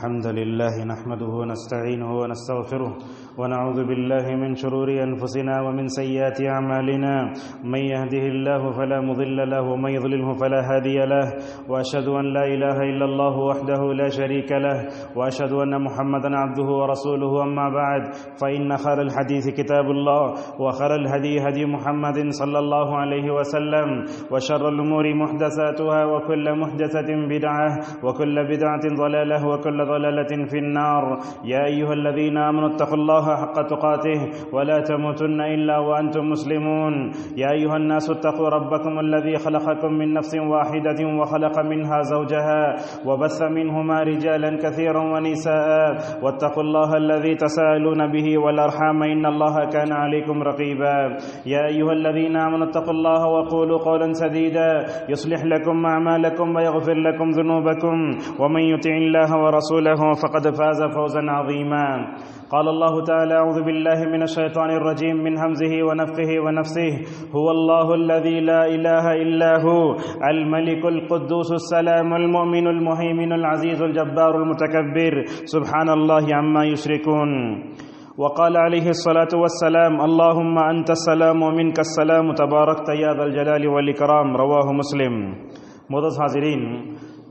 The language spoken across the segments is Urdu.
الحمد لله نحمده ونستعينه ونستغفره ونعوذ بالله من شرور أنفسنا ومن سيئات أعمالنا من يهده الله فلا مضل له ومن يضلله فلا هادي له وأشهد أن لا إله إلا الله وحده لا شريك له وأشهد أن محمدا عبده ورسوله أما بعد فإن خير الحديث كتاب الله وخير الهدي هدي محمد صلى الله عليه وسلم وشر الأمور محدثاتها وكل محدثة بدعة وكل بدعة ضلالة وكل ضلالة في النار يا أيها الذين آمنوا اتقوا الله حق تقاته ولا تموتن إلا وأنتم مسلمون يا أيها الناس اتقوا ربكم الذي خلقكم من نفس واحدة وخلق منها زوجها وبث منهما رجالا كثيرا ونساء واتقوا الله الذي تساءلون به والأرحام إن الله كان عليكم رقيبا يا أيها الذين آمنوا اتقوا الله وقولوا قولا سديدا يصلح لكم أعمالكم ويغفر لكم ذنوبكم ومن يطع الله ورسوله فقد فاز فوزا عظيما قال الله تعالى أعوذ بالله من الشيطان الرجيم من همزه ونفخه ونفسه هو الله الذي لا إله إلا هو الملك القدوس السلام المؤمن المهيمن العزيز الجبار المتكبر سبحان الله عما يشركون وقال عليه الصلاة والسلام اللهم أنت السلام ومنك السلام تباركت يا ذا الجلال والإكرام رواه مسلم. معزز حاضرین،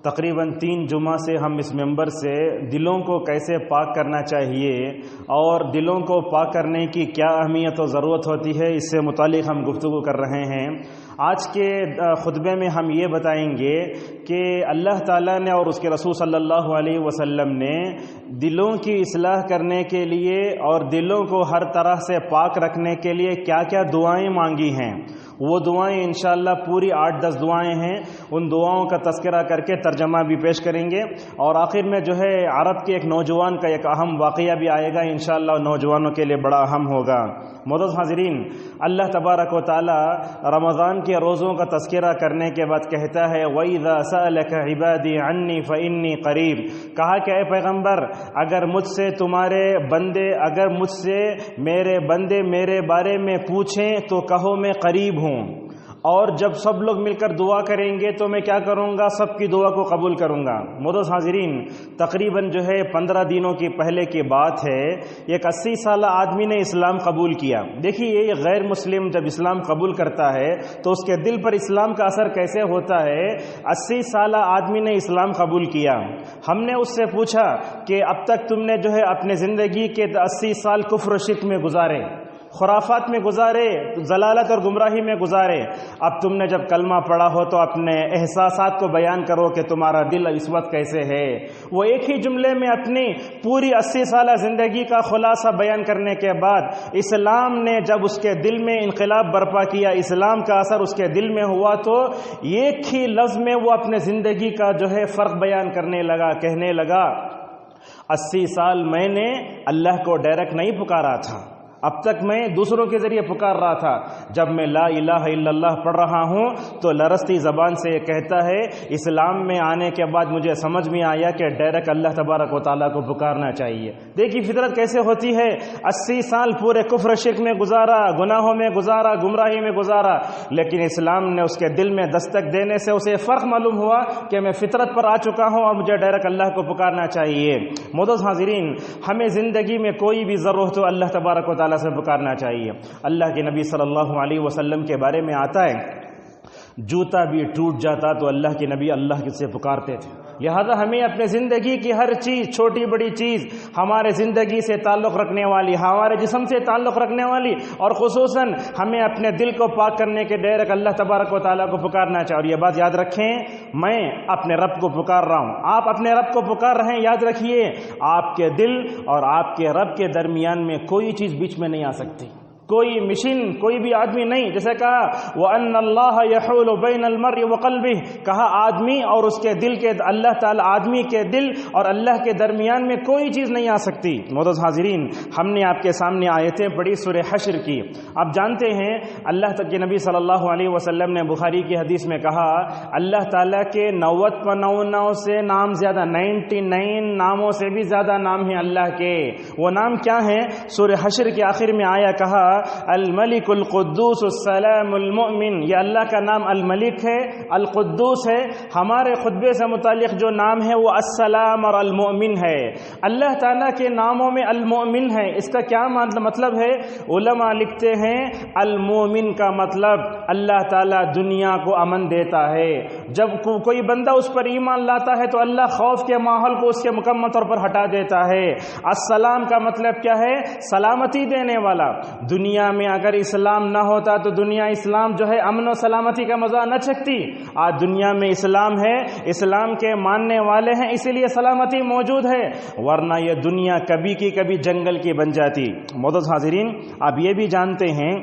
تقریباً 3 جمعہ سے ہم اس ممبر سے دلوں کو کیسے پاک کرنا چاہیے اور دلوں کو پاک کرنے کی کیا اہمیت و ضرورت ہوتی ہے اس سے متعلق ہم گفتگو کر رہے ہیں. آج کے خطبے میں ہم یہ بتائیں گے کہ اللہ تعالیٰ نے اور اس کے رسول صلی اللہ علیہ وسلم نے دلوں کی اصلاح کرنے کے لیے اور دلوں کو ہر طرح سے پاک رکھنے کے لیے کیا کیا دعائیں مانگی ہیں. وہ دعائیں انشاءاللہ پوری 8-10 دعائیں ہیں. ان دعاؤں کا تذکرہ کر کے ترجمہ بھی پیش کریں گے اور آخر میں جو ہے عرب کے ایک نوجوان کا ایک اہم واقعہ بھی آئے گا انشاءاللہ نوجوانوں کے لیے بڑا اہم ہوگا. معزز حاضرین، اللہ تبارک و تعالی رمضان کے روزوں کا تذکرہ کرنے کے بعد کہتا ہے وَإِذَا سَأَلَكَ عِبَادِي عَنِّي فَإِنِّي قَرِيب. کہا کہ اے پیغمبر، اگر مجھ سے تمہارے بندے اگر مجھ سے میرے بندے میرے بارے میں پوچھیں تو کہو میں قریب ہوں، اور جب سب لوگ مل کر دعا کریں گے تو میں کیا کروں گا؟ سب کی دعا کو قبول کروں گا. معزز حاضرین، تقریباً جو ہے 15 دنوں کی پہلے کی بات ہے، ایک 80 سالہ آدمی نے اسلام قبول کیا. دیکھیے یہ غیر مسلم جب اسلام قبول کرتا ہے تو اس کے دل پر اسلام کا اثر کیسے ہوتا ہے. 80 سالہ آدمی نے اسلام قبول کیا. ہم نے اس سے پوچھا کہ اب تک تم نے جو ہے اپنے زندگی کے 80 سال کفر و شرک میں گزارے، خرافات میں گزارے، ضلالت اور گمراہی میں گزارے. اب تم نے جب کلمہ پڑھا ہو تو اپنے احساسات کو بیان کرو کہ تمہارا دل اس وقت کیسے ہے. وہ ایک ہی جملے میں اپنی پوری 80 سالہ زندگی کا خلاصہ بیان کرنے کے بعد اسلام نے جب اس کے دل میں انقلاب برپا کیا، اسلام کا اثر اس کے دل میں ہوا، تو ایک ہی لفظ میں وہ اپنے زندگی کا جو ہے فرق بیان کرنے لگا، کہنے لگا 80 سال میں نے اللہ کو ڈائریکٹ نہیں پکارا تھا، اب تک میں دوسروں کے ذریعے پکار رہا تھا. جب میں لا الہ الا اللہ پڑھ رہا ہوں تو لرزتی زبان سے یہ کہتا ہے اسلام میں آنے کے بعد مجھے سمجھ میں آیا کہ ڈائریکٹ اللہ تبارک و تعالیٰ کو پکارنا چاہیے. دیکھیے فطرت کیسے ہوتی ہے. 80 سال پورے کفر شرک میں گزارا، گناہوں میں گزارا، گمراہی میں گزارا، لیکن اسلام نے اس کے دل میں دستک دینے سے اسے فرق معلوم ہوا کہ میں فطرت پر آ چکا ہوں اور مجھے ڈائریکٹ اللہ کو پکارنا چاہیے. معزز حاضرین، ہمیں زندگی میں کوئی بھی ضرورت ہو اللہ تبارک و تعالیٰ سے پکارنا چاہیے. اللہ کے نبی صلی اللہ علیہ وسلم کے بارے میں آتا ہے جوتا بھی ٹوٹ جاتا تو اللہ کے نبی اللہ سے پکارتے تھے. لہذا ہمیں اپنے زندگی کی ہر چیز، چھوٹی بڑی چیز، ہمارے زندگی سے تعلق رکھنے والی، ہمارے جسم سے تعلق رکھنے والی، اور خصوصاً ہمیں اپنے دل کو پاک کرنے کے ڈائریکٹ اللہ تبارک و تعالیٰ کو پکارنا چاہیے. اور یہ بات یاد رکھیں، میں اپنے رب کو پکار رہا ہوں، آپ اپنے رب کو پکار رہے ہیں. یاد رکھیے آپ کے دل اور آپ کے رب کے درمیان میں کوئی چیز بیچ میں نہیں آ سکتی، کوئی مشین، کوئی بھی آدمی نہیں. جیسے کہا وَأَنَّ اللَّهَ يَحُولُ بَيْنَ الْمَرْءِ وَقَلْبِهِ، کہا آدمی اور اس کے دل کے، اللہ تعالی آدمی کے دل اور اللہ کے درمیان میں کوئی چیز نہیں آ سکتی. معزز حاضرین، ہم نے آپ کے سامنے آیتیں پڑھی سورہ حشر کی. آپ جانتے ہیں اللہ تک کے نبی صلی اللہ علیہ وسلم نے بخاری کی حدیث میں کہا اللہ تعالیٰ کے 99 سے نام زیادہ، 99 ناموں سے بھی زیادہ نام ہیں اللہ کے. وہ نام کیا ہیں؟ سورہ حشر کے آخر میں آیا کہا الملک القدوس السلام المؤمن، یہ اللہ کا نام الملک ہے، القدوس ہے۔ ہمارے خطبے سے متعلق جو نام ہے وہ السلام اور المؤمن ہے۔ اللہ تعالیٰ کے ناموں میں المؤمن ہے، اس کا کیا مطلب ہے؟ علماء لکھتے ہیں المؤمن کا مطلب اللہ تعالیٰ دنیا کو امن دیتا ہے۔ جب کوئی بندہ اس پر ایمان لاتا ہے تو اللہ خوف کے ماحول کو اس کے مکمل طور پر ہٹا دیتا ہے۔ السلام کا مطلب کیا ہے؟ سلامتی دینے والا۔ دنیا میں اگر اسلام نہ ہوتا تو دنیا اسلام جو ہے امن و سلامتی کا مزہ نہ چکھتی۔ آج دنیا میں اسلام ہے، اسلام کے ماننے والے ہیں، اسی لیے سلامتی موجود ہے، ورنہ یہ دنیا کبھی کی کبھی جنگل کی بن جاتی۔ معزز حاضرین، آپ یہ بھی جانتے ہیں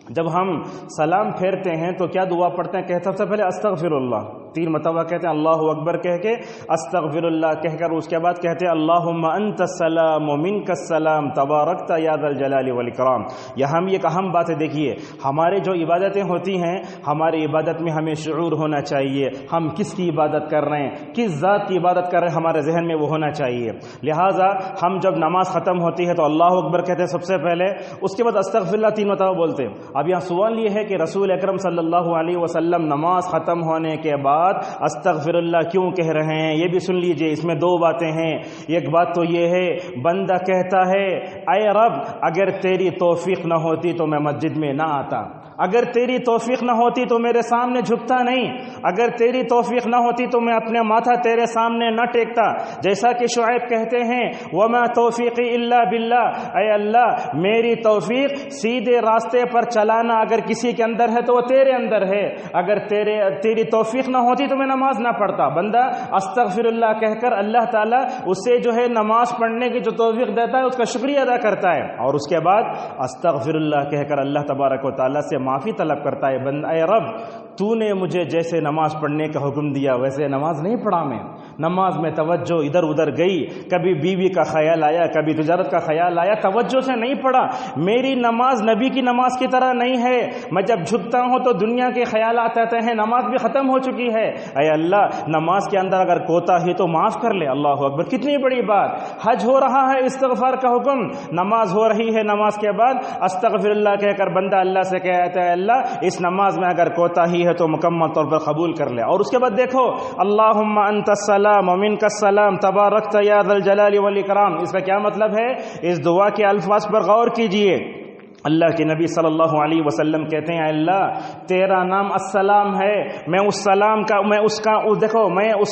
جب ہم سلام پھیرتے ہیں تو کیا دعا پڑھتے ہیں؟ کہتے ہیں سب سے پہلے استغفر اللہ، 3 مرتبہ کہتے ہیں اللہ اکبر کہہ کے، استغفر اللہ کہہ کر اس کے بعد کہتے ہیں اللہم انت السلام ومنک السلام تبارکت یا ذا الجلال والاکرام۔ یہاں بھی ایک اہم بات ہے، دیکھیے ہمارے جو عبادتیں ہوتی ہیں، ہماری عبادت میں ہمیں شعور ہونا چاہیے، ہم کس کی عبادت کر رہے ہیں، کس ذات کی عبادت کر رہے ہیں، ہمارے ذہن میں وہ ہونا چاہیے۔ لہٰذا ہم جب نماز ختم ہوتی ہے تو اللہ اکبر کہتے ہیں سب سے پہلے، اس کے بعد استغفر اللہ 3 مرتبہ بولتے ہیں۔ اب یہاں سوال یہ ہے کہ رسول اکرم صلی اللہ علیہ وسلم نماز ختم ہونے کے بعد استغفر اللہ کیوں کہہ رہے ہیں؟ یہ بھی سن لیجئے، اس میں 2 باتیں ہیں۔ ایک بات تو یہ ہے بندہ کہتا ہے اے رب اگر تیری توفیق نہ ہوتی تو میں مسجد میں نہ آتا، اگر تیری توفیق نہ ہوتی تو میرے سامنے جھکتا نہیں، اگر تیری توفیق نہ ہوتی تو میں اپنے ماتھا تیرے سامنے نہ ٹیکتا۔ جیسا کہ شعیب کہتے ہیں وما توفیقی الا باللہ، اے اللہ میری توفیق سیدھے راستے پر چلانا اگر کسی کے اندر ہے تو وہ تیرے اندر ہے، اگر تیری توفیق نہ ہوتی تو میں نماز نہ پڑھتا۔ بندہ استغفر اللہ کہہ کر اللہ تعالیٰ اسے جو ہے نماز پڑھنے کی جو توفیق دیتا ہے اس کا شکریہ ادا کرتا ہے، اور اس کے بعد استغفر اللہ کہہ کر اللہ تبارک و تعالیٰ سے معافی طلب کرتا ہے۔ بندہ اے رب تو نے مجھے جیسے نماز پڑھنے کا حکم دیا ویسے نماز نہیں پڑھا، میں نماز میں توجہ ادھر ادھر گئی، کبھی بیوی کا خیال آیا، کبھی تجارت کا خیال آیا، توجہ سے نہیں پڑھا۔ میری نماز نبی کی نماز کی طرح نہیں ہے، میں جب جھکتا ہوں تو دنیا کے خیالات آتے ہیں، نماز بھی ختم ہو چکی ہے۔ اے اللہ نماز کے اندر اگر کوتاہی تو معاف کر لے۔ اللہ اکبر، کتنی بڑی بات۔ حج ہو رہا ہے، استغفار کا حکم، نماز ہو رہی ہے، نماز کے بعد استغفر اللہ کہہ کر بندہ اللہ سے کہتا ہے اللہ اس نماز میں اگر کوتاہی ہے تو مکمل طور پر قبول کر لے۔ اور اس کے بعد دیکھو اللہم انت السلام ومنک السلام تبارکت یا ذا الجلال والاکرام، اس کا کیا مطلب ہے؟ اس دعا کے الفاظ پر غور کیجئے۔ اللہ کے نبی صلی اللہ علیہ وسلم کہتے ہیں اللہ تیرا نام السلام ہے، میں اس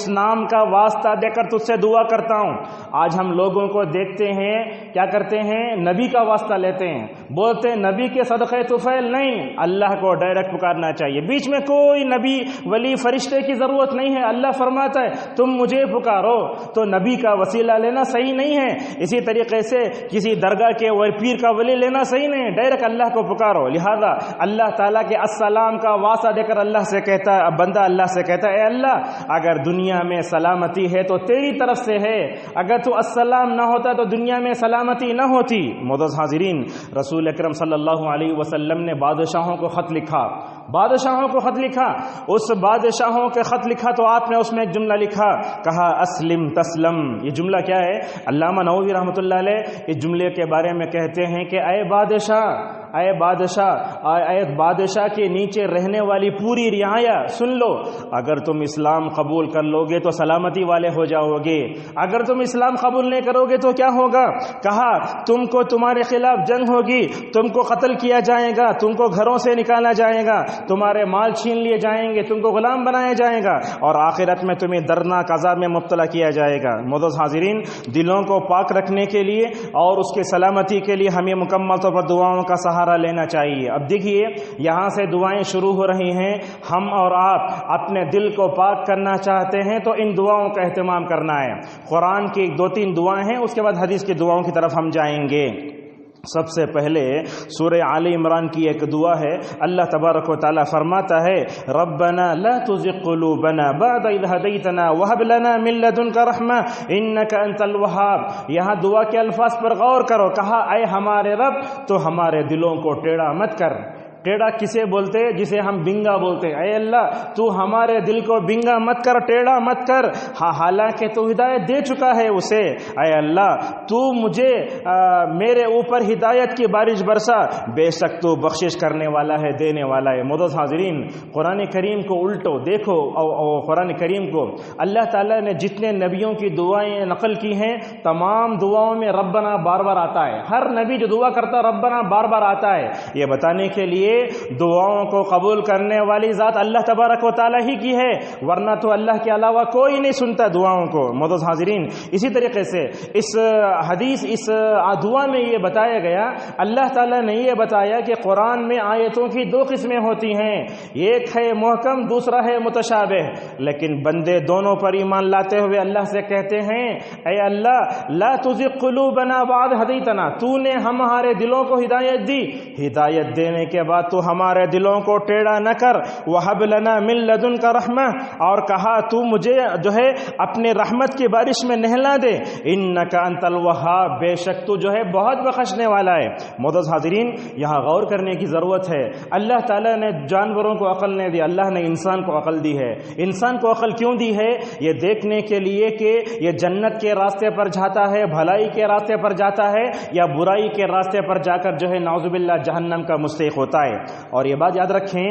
نام کا واسطہ دے کر تجھ سے دعا کرتا ہوں۔ آج ہم لوگوں کو دیکھتے ہیں کیا کرتے ہیں، نبی کا واسطہ لیتے ہیں، بولتے ہیں نبی کے صدقے طفیل نہیں، اللہ کو ڈائریکٹ پکارنا چاہیے، بیچ میں کوئی نبی ولی فرشتے کی ضرورت نہیں ہے۔ اللہ فرماتا ہے تم مجھے پکارو، تو نبی کا وسیلہ لینا صحیح نہیں ہے، اسی طریقے سے کسی درگاہ کے پیر کا ولی لینا صحیح نہیں ہے، ڈائریکٹ اللہ کو پکارو۔ لہذا اللہ تعالیٰ کے السلام کا واسطہ دے کر اللہ سے کہتا ہے، بندہ اللہ سے کہتا ہے اے اللہ اگر دنیا میں سلامتی ہے تو تیری طرف سے ہے، اگر تو السلام نہ ہوتا تو دنیا میں سلامتی نہ ہوتی۔ معزز حاضرین، رسول اکرم صلی اللہ علیہ وسلم نے بادشاہوں کو خط لکھا، اس بادشاہوں کے خط لکھا تو آپ نے اس میں ایک جملہ لکھا، کہا اسلم تسلم۔ یہ جملہ کیا ہے؟ علامہ نووی رحمۃ اللہ علیہ اس جملے کے بارے میں کہتے ہیں کہ اے بادشاہ کے نیچے رہنے والی پوری رعایا سن لو، اگر تم اسلام قبول کر لو گے تو سلامتی والے ہو جاؤ گے، اگر تم اسلام قبول نہیں کرو گے تو کیا ہوگا؟ کہا تم کو تمہارے خلاف جنگ ہوگی، تم کو قتل کیا جائے گا، تم کو گھروں سے نکالا جائے گا، تمہارے مال چھین لیے جائیں گے، تم کو غلام بنایا جائے گا، اور آخرت میں تمہیں دردناک عذاب میں مبتلا کیا جائے گا۔ معزز حاضرین، دلوں کو پاک رکھنے کے لیے اور اس کے سلامتی کے لیے ہمیں مکمل طور پر دعاؤں کا سہارا لینا چاہیے۔ اب دیکھیے یہاں سے دعائیں شروع ہو رہی ہیں، ہم اور آپ اپنے دل کو پاک کرنا چاہتے ہیں تو ان دعاؤں کا اہتمام کرنا ہے۔ قرآن کی 2-3 دعائیں ہیں، اس کے بعد حدیث کی دعاؤں کی طرف ہم جائیں گے۔ سب سے پہلے سورہ آل عمران کی ایک دعا ہے، اللہ تبارک و تعالی فرماتا ہے ربنا لا تزغ قلوبنا بعد اذ هديتنا وهب لنا من لدنك رحمة انك انت الوهاب۔ یہاں دعا کے الفاظ پر غور کرو، کہا اے ہمارے رب تو ہمارے دلوں کو ٹیڑھا مت کر، ٹیڑھا کسے بولتے؟ جسے ہم بنگا بولتے ہیں۔ اے اللہ تو ہمارے دل کو بنگا مت کر، ٹیڑھا مت کر، حالانکہ تو ہدایت دے چکا ہے اسے۔ اے اللہ تو مجھے میرے اوپر ہدایت کی بارش برسا، بے شک تو بخشش کرنے والا ہے، دینے والا ہے۔ معزز حاضرین، قرآن کریم کو الٹو دیکھو، قرآن کریم کو اللہ تعالیٰ نے جتنے نبیوں کی دعائیں نقل کی ہیں، تمام دعاؤں میں ربنا بار بار آتا ہے۔ ہر نبی جو دعا کرتا ربنا بار بار آتا ہے، یہ بتانے کے لیے دعاؤں کو قبول کرنے والی ذات اللہ تبارک و تعالیٰ ہی کی ہے، ورنہ تو اللہ کے علاوہ کوئی نہیں سنتا دعاؤں کو۔ معزز حاضرین، اسی طریقے سے اس حدیث، اس دعا میں یہ بتایا گیا، اللہ تعالیٰ نے یہ بتایا کہ قرآن میں آیتوں کی دو قسمیں ہوتی ہیں، ایک ہے محکم، دوسرا ہے متشابہ، لیکن بندے دونوں پر ایمان لاتے ہوئے اللہ سے کہتے ہیں اے اللہ لا تزغ قلوبنا بعد ہدیتنا، تو نے ہمارے دلوں کو ہدایت دی، ہدایت دینے کے بعد تو ہمارے دلوں کو ٹیڑھا نہ کر، وہب لنا من لدنک رحمہ، اور کہا تو مجھے جو ہے اپنے رحمت کی بارش میں نہلا دے، انک انت الوہاب، بے شک تو جو ہے بہت بخشنے والا ہے۔ معزز حاضرین، یہاں غور کرنے کی ضرورت ہے، اللہ تعالیٰ نے جانوروں کو عقل نہیں دی، اللہ نے انسان کو عقل دی ہے۔ انسان کو عقل کیوں دی ہے؟ یہ دیکھنے کے لیے کہ یہ جنت کے راستے پر جاتا ہے، بھلائی کے راستے پر جاتا ہے، یا برائی کے راستے پر جا کر جو ہے نعوذ باللہ جہنم کا مستحق ہوتا ہے۔ اور یہ بات یاد رکھیں،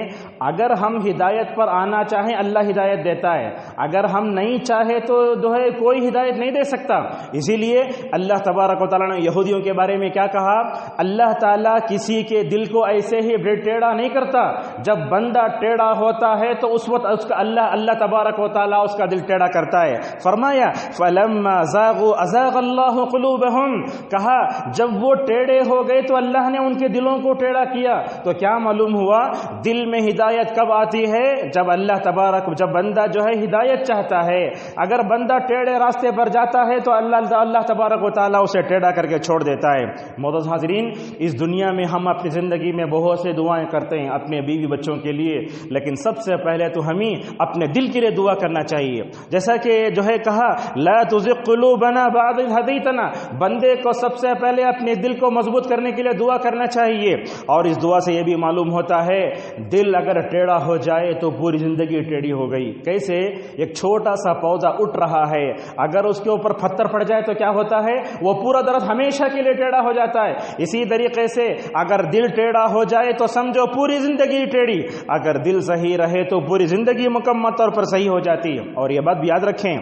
اگر ہم ہدایت پر آنا چاہیں اللہ ہدایت دیتا ہے، اگر ہم نہیں چاہے تو جو ہے کوئی ہدایت نہیں دے سکتا۔ اسی لیے اللہ تبارک و تعالیٰ نے یہودیوں کے بارے میں کیا کہا؟ اللہ تعالیٰ کسی کے دل کو ایسے ہی ٹیڑھا نہیں کرتا، جب بندہ ٹیڑھا ہوتا ہے تو اس وقت اس کا اللہ تبارک و تعالیٰ اس کا دل ٹیڑھا کرتا ہے۔ فرمایا فَلَمَّا زَاغُوا أَزَاغَ اللَّهُ قُلُوبَهُمْ، کہا جب وہ ٹیڑھے ہو گئے تو اللہ نے ان کے دلوں کو ٹیڑھا کیا۔ تو کیا معلوم ہوا؟ دل میں ہدایت کب آتی ہے؟ جب جب بندہ جو ہے ہدایت چاہتا ہے۔ اگر بندہ ٹیڑھے راستے پر جاتا ہے تو اللہ تبارک و تعالیٰ اسے ٹیڑھا کر کے چھوڑ دیتا ہے۔ معزز حاضرین، اس دنیا میں ہم اپنی زندگی میں بہت سے دعائیں کرتے ہیں اپنے بیوی بچوں کے لیے، لیکن سب سے پہلے تو ہمیں اپنے دل کے لیے دعا کرنا چاہیے، جیسا کہ جو ہے کہا لا تزغ قلوبنا بعد اذ ہدیتنا، بندے کو سب سے پہلے اپنے دل کو مضبوط کرنے کے لیے دعا کرنا چاہیے۔ اور اس دعا سے یہ بھی معلوم ہوتا ہے دل اگر ٹیڑھا ہو جائے تو پوری زندگی ٹیڑھی ہو گئی۔ کیسے؟ ایک چھوٹا سا پودا اٹھ رہا ہے، اگر اس کے اوپر پتھر پڑ جائے تو کیا ہوتا ہے؟ وہ پورا درخت ہمیشہ کے لیے ٹیڑھا ہو جاتا ہے۔ اسی طریقے سے اگر دل ٹیڑھا ہو جائے تو سمجھو پوری زندگی ٹیڑھی، اگر دل صحیح رہے تو پوری زندگی مکمل طور پر صحیح ہو جاتی ہے۔ اور یہ بات بھی یاد رکھیں،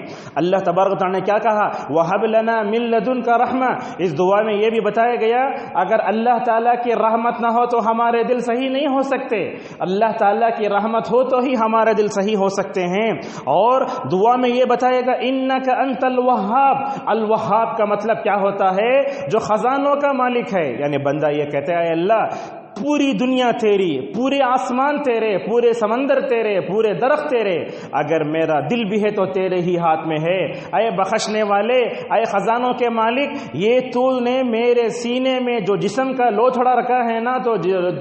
اللہ تبارک و تعالیٰ نے کیا کہا؟ وَهَبْ لَنَا مِن لَّدُنْكَ رَحْمَةً، اس دعا میں یہ بھی بتایا گیا اگر اللہ تعالیٰ کی رحمت نہ ہو تو ہمارے دل صحیح نہیں ہو سکتے، اللہ تعالیٰ کی رحمت ہو تو ہی ہمارے دل صحیح ہو سکتے ہیں۔ اور دعا میں یہ بتایا گا اِنَّكَ أَنْتَ الْوَهَّابُ، الوہاب کا مطلب کیا ہوتا ہے؟ جو خزانوں کا مالک ہے، یعنی بندہ یہ کہتا ہے اے اللہ پوری دنیا تیری، پورے آسمان تیرے، پورے سمندر تیرے، پورے درخت تیرے، اگر میرا دل بھی ہے تو تیرے ہی ہاتھ میں ہے۔ اے بخشنے والے، اے خزانوں کے مالک، یہ تو نے میرے سینے میں جو جسم کا لوتھڑا رکھا ہے نا، تو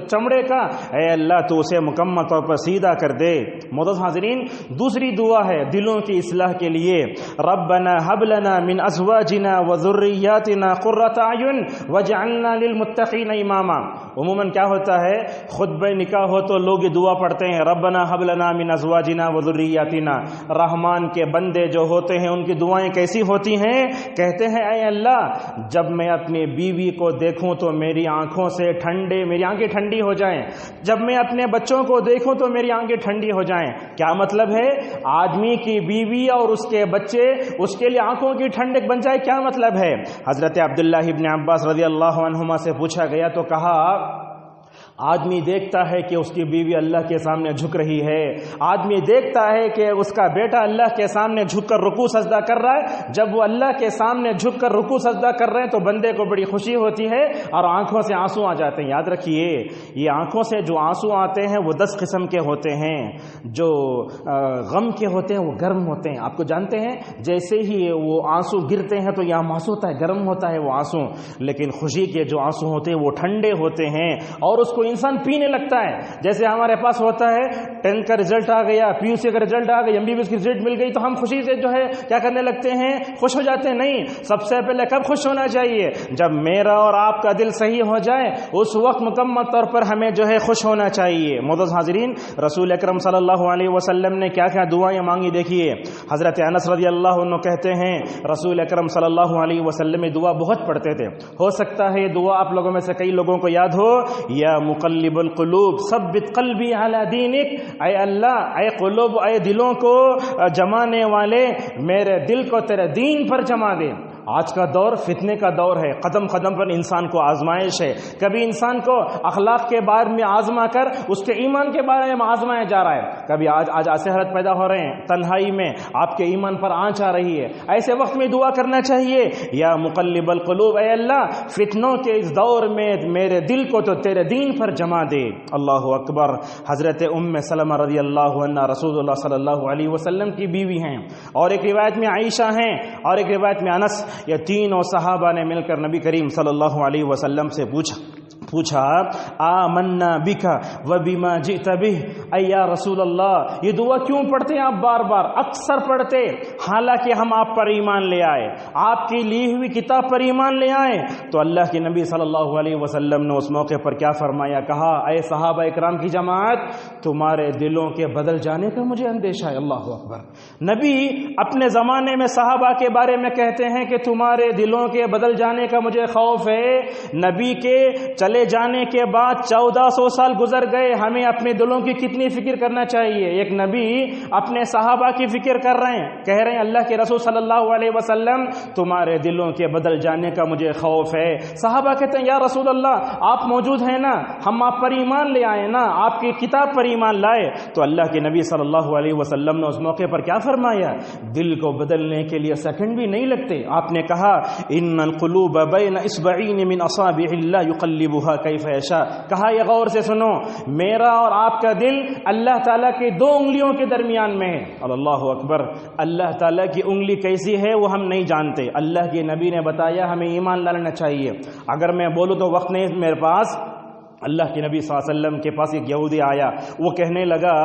چمڑے کا، اے اللہ تو اسے مکمل طور پر سیدھا کر دے۔ معزز حاضرین، دوسری دعا ہے دلوں کی اصلاح کے لیے، ربنا هب لنا من ازواجنا وذرياتنا قرة اعين واجعلنا للمتقين اماما۔ عموماً کیا ہوتا ہے؟ خطبہ نکاح ہو تو لوگ دعا پڑھتے ہیں ربنا هب لنا من ازواجنا وذرياتنا، رحمان کے بندے جو ہوتے ہیں ان کی دعائیں کیسی ہوتی ہیں؟ کہتے ہیں اے اللہ جب میں اپنی بیوی کو دیکھوں تو میری آنکھوں سے میری آنکھیں ٹھنڈی ہو جائیں، جب میں اپنے بچوں کو دیکھوں تو میری آنکھیں ٹھنڈی ہو جائیں۔ کیا مطلب ہے؟ آدمی کی بیوی اور اس کے بچے اس کے لیے آنکھوں کی ٹھنڈک بن جائے، کیا مطلب ہے؟ حضرت عبداللہ ابن عباس رضی اللہ عنہما سے پوچھا گیا تو کہا آدمی دیکھتا ہے کہ اس کی بیوی اللہ کے سامنے جھک رہی ہے، آدمی دیکھتا ہے کہ اس کا بیٹا اللہ کے سامنے جھک کر رکوع سجدہ کر رہا ہے، جب وہ اللہ کے سامنے جھک کر رکوع سجدہ کر رہے ہیں تو بندے کو بڑی خوشی ہوتی ہے اور آنکھوں سے آنسو آ جاتے ہیں۔ یاد رکھیے یہ آنکھوں سے جو آنسو آتے ہیں وہ 10 قسم کے ہوتے ہیں، جو غم کے ہوتے ہیں وہ گرم ہوتے ہیں، آپ کو جانتے ہیں جیسے ہی وہ آنسو گرتے ہیں تو یہاں محسوس ہوتا ہے گرم ہوتا ہے وہ آنسو، لیکن خوشی کے جو آنسو ہوتے ہیں وہ ٹھنڈے ہوتے ہیں اور اس کو انسان پینے لگتا ہے. جیسے ہمارے پاس ہوتا ہے 10 کا رزلٹ آ گیا, PUC کا رزلٹ آ گئی, MBBS کی رزلٹ مل گئی, تو ہم خوشی سے جو ہے کیا کرنے لگتے ہیں, خوش ہو جاتے ہیں. نہیں, سب سے پہلے کب خوش ہونا چاہیے؟ جب میرا اور آپ کا دل صحیح ہو جائے, اس وقت مکمل طور پر ہمیں جو ہے خوش ہونا چاہیے. معزز حاضرین, رسول اکرم صلی اللہ علیہ وسلم نے کیا کیا دعائیں مانگی دیکھیے. حضرت انس رضی اللہ عنہ کہتے ہیں رسول اکرم صلی اللہ علیہ وسلم دعا بہت پڑھتے تھے. ہو سکتا ہے یہ دعا آپ لوگوں میں سے کئی لوگوں کو یاد ہو. یا مقلب القلوب ثبت قلبی علی دینک, اے اللہ, اے قلوب, اے دلوں کو جمانے والے, میرے دل کو تیرے دین پر جما دے. آج کا دور فتنے کا دور ہے, قدم قدم پر انسان کو آزمائش ہے. کبھی انسان کو اخلاق کے بارے میں آزما کر اس کے ایمان کے بارے میں آزمایا جا رہا ہے. کبھی آج ایسے حالت پیدا ہو رہے ہیں, تنہائی میں آپ کے ایمان پر آنچ آ رہی ہے. ایسے وقت میں دعا کرنا چاہیے, یا مقلب القلوب, اے اللہ فتنوں کے اس دور میں میرے دل کو تو تیرے دین پر جما دے. اللہ اکبر. حضرت ام سلمہ رضی اللہ عنہ رسول اللہ صلی اللہ علیہ وسلم کی بیوی ہیں, اور ایک روایت میں عائشہ ہیں, اور ایک روایت میں انس. یہ تینوں صحابہ نے مل کر نبی کریم صلی اللہ علیہ وسلم سے پوچھا آمنا بک وبما جئت به, اے یا رسول اللہ, یہ دعا کیوں پڑھتے ہیں آپ بار بار, اکثر پڑھتے, حالانکہ ہم آپ پر ایمان لے آئے, آپ کی لی ہوئی کتاب پر ایمان لے آئے. تو اللہ کے نبی صلی اللہ علیہ وسلم نے اس موقع پر کیا فرمایا, کہا اے صحابہ اکرام کی جماعت, تمہارے دلوں کے بدل جانے کا مجھے اندیشہ ہے. اللہ اکبر. نبی اپنے زمانے میں صحابہ کے بارے میں کہتے ہیں کہ تمہارے دلوں کے بدل جانے کا مجھے خوف ہے. نبی کے چلے جانے کے بعد 1400 سال گزر گئے, ہمیں اپنے دلوں کی کتنی فکر کرنا چاہیے. ایک نبی اپنے صحابہ کی فکر کر رہے ہیں, کہہ رہے ہیں اللہ کے رسول صلی اللہ علیہ وسلم تمہارے دلوں کے بدل جانے کا مجھے خوف ہے. صحابہ کہتے ہیں یا رسول اللہ آپ موجود ہیں نا, ہم آپ پر ایمان لے آئے نا, آپ کی کتاب پر ایمان لائے. تو اللہ کے نبی صلی اللہ علیہ وسلم نے اس موقع پر کیا فرمایا, دل کو بدلنے کے لیے سیکنڈ بھی نہیں لگتے. آپ نے کہا ان القلوب بین اصبعین من اصابع اللہ یقلبها کیف یشاء. کہا یہ غور سے سنو, میرا اور آپ کا دل اللہ تعالیٰ کی 2 انگلیوں کے درمیان میں ہے. اللہ اکبر. اللہ تعالیٰ کی انگلی کیسی ہے وہ ہم نہیں جانتے, اللہ کے نبی نے بتایا, ہمیں ایمان لانا چاہیے. اگر میں بولوں تو وقت نہیں میرے پاس. اللہ کے نبی صلی اللہ علیہ وسلم کے پاس ایک یہودی آیا, وہ کہنے لگا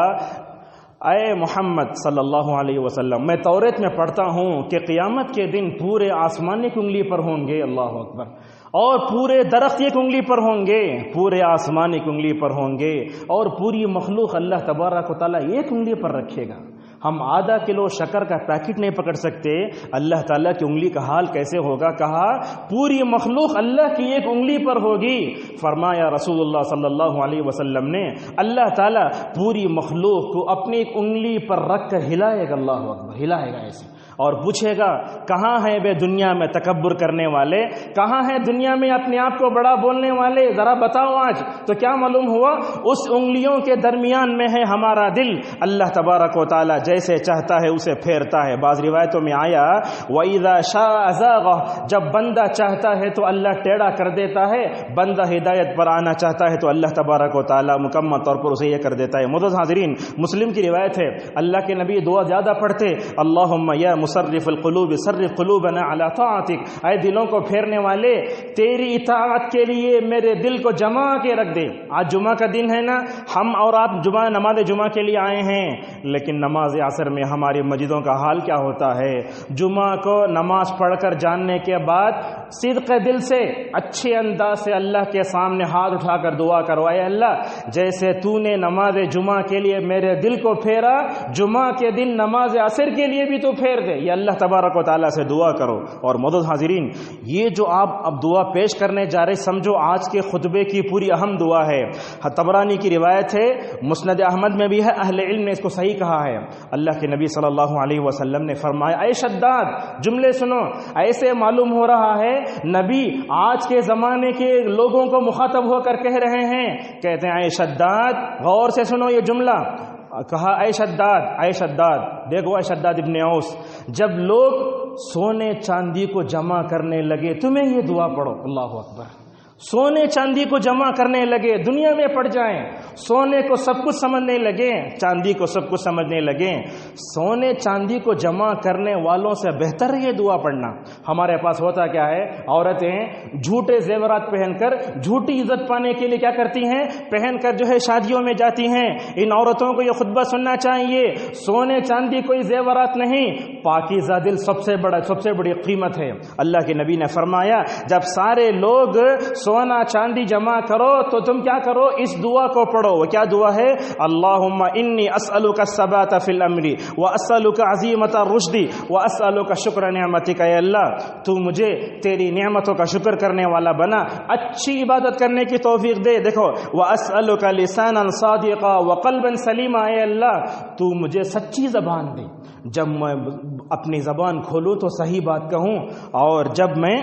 اے محمد صلی اللہ علیہ وسلم, میں توریت میں پڑھتا ہوں کہ قیامت کے دن پورے آسمان ایک انگلی پر ہوں گے. اللہ اکبر. اور پورے درخت ایک انگلی پر ہوں گے, پورے آسمان ایک انگلی پر ہوں گے, اور پوری مخلوق اللہ تبارک و تعالیٰ ایک انگلی پر رکھے گا. ہم آدھا کلو شکر کا پیکٹ نہیں پکڑ سکتے, اللہ تعالیٰ کی انگلی کا حال کیسے ہوگا. کہا پوری مخلوق اللہ کی ایک انگلی پر ہوگی. فرمایا رسول اللہ صلی اللہ علیہ وسلم نے, اللہ تعالیٰ پوری مخلوق کو اپنی ایک انگلی پر رکھ کر ہلائے گا. اللہ اکبر. ہلائے گا ایسے, اور پوچھے گا کہاں ہے بے دنیا میں تکبر کرنے والے, کہاں ہے دنیا میں اپنے آپ کو بڑا بولنے والے, ذرا بتاؤ آج. تو کیا معلوم ہوا, اس انگلیوں کے درمیان میں ہے ہمارا دل. اللہ تبارک و تعالی جیسے چاہتا ہے اسے پھیرتا ہے. بعض روایتوں میں آیا وَإِذَا شَاءَ زَاغَ, جب بندہ چاہتا ہے تو اللہ ٹیڑھا کر دیتا ہے, بندہ ہدایت پر آنا چاہتا ہے تو اللہ تبارک و تعالی مکمل طور پر اسے یہ کر دیتا ہے. معزز حاضرین, مسلم کی روایت ہے, اللہ کے نبی دعا زیادہ پڑھتے, اللہم یا مصرف القلوب صرف قلوبنا علی طاعتک, اے دلوں کو پھیرنے والے تیری اطاعت کے لیے میرے دل کو جمع کے رکھ دے. آج جمعہ کا دن ہے نا, ہم اور آپ نماز جمعہ کے لیے آئے ہیں, لیکن نماز عصر میں ہماری مسجدوں کا حال کیا ہوتا ہے. جمعہ کو نماز پڑھ کر جاننے کے بعد صدق دل سے اچھے انداز سے اللہ کے سامنے ہاتھ اٹھا کر دعا کرو, اے اللہ جیسے تو نے نماز جمعہ کے لیے میرے دل کو پھیرا, جمعہ کے دن نماز عصر کے لیے بھی تو پھیر دے. یہ اللہ تبارک و تعالیٰ سے دعا کرو. اور معزز حاضرین, یہ جو آپ اب دعا پیش کرنے جا رہے, سمجھو آج کے خطبے کی پوری اہم دعا ہے. طبرانی کی روایت ہے, مسند احمد میں بھی ہے, اہل علم نے اس کو صحیح کہا ہے. اللہ کے نبی صلی اللہ علیہ وسلم نے فرمایا, اے شداد جملے سنو. ایسے معلوم ہو رہا ہے نبی آج کے زمانے کے لوگوں کو مخاطب ہو کر کہہ رہے ہیں. کہتے ہیں اے شداد, غور سے سنو یہ جملہ. کہا اے شداد, اے شداد, دیکھو اے شداد ابن اوس, جب لوگ سونے چاندی کو جمع کرنے لگے تمہیں یہ دعا پڑھو. اللہ اکبر. سونے چاندی کو جمع کرنے لگے، دنیا میں پڑ جائیں، سونے کو سب کچھ سمجھنے لگے، چاندی کو سب کچھ سمجھنے لگے۔ سونے چاندی کو جمع کرنے والوں سے بہتر ہے یہ دعا پڑھنا۔ ہمارے پاس ہوتا کیا ہے، عورتیں جھوٹے زیورات پہن کر جھوٹی عزت پانے کے لیے کیا کرتی ہیں، پہن کر جو ہے شادیوں میں جاتی ہیں۔ ان عورتوں کو یہ خطبہ سننا چاہیے، سونے چاندی کوئی زیورات نہیں، پاکیزہ دل سب سے بڑی قیمت ہے۔ اللہ کے نبی نے فرمایا جب سارے لوگ سونا چاندی جمع کرو تو تم کیا کرو، اس دعا کو پڑھو۔ وہ کیا دعا ہے، اللہم انی اسألک الثبات فی الامر واسألک عزیمت الرشد واسألک شکر نعمتک۔ اے اللہ تو مجھے تیری نعمتوں کا شکر کرنے والا بنا، اچھی عبادت کرنے کی توفیق دے۔ دیکھو، واسألک لسانا صادقا وقلبا سلیما۔ اے اللہ تو مجھے سچی زبان دے، جب میں اپنی زبان کھولوں تو صحیح بات کہوں، اور جب میں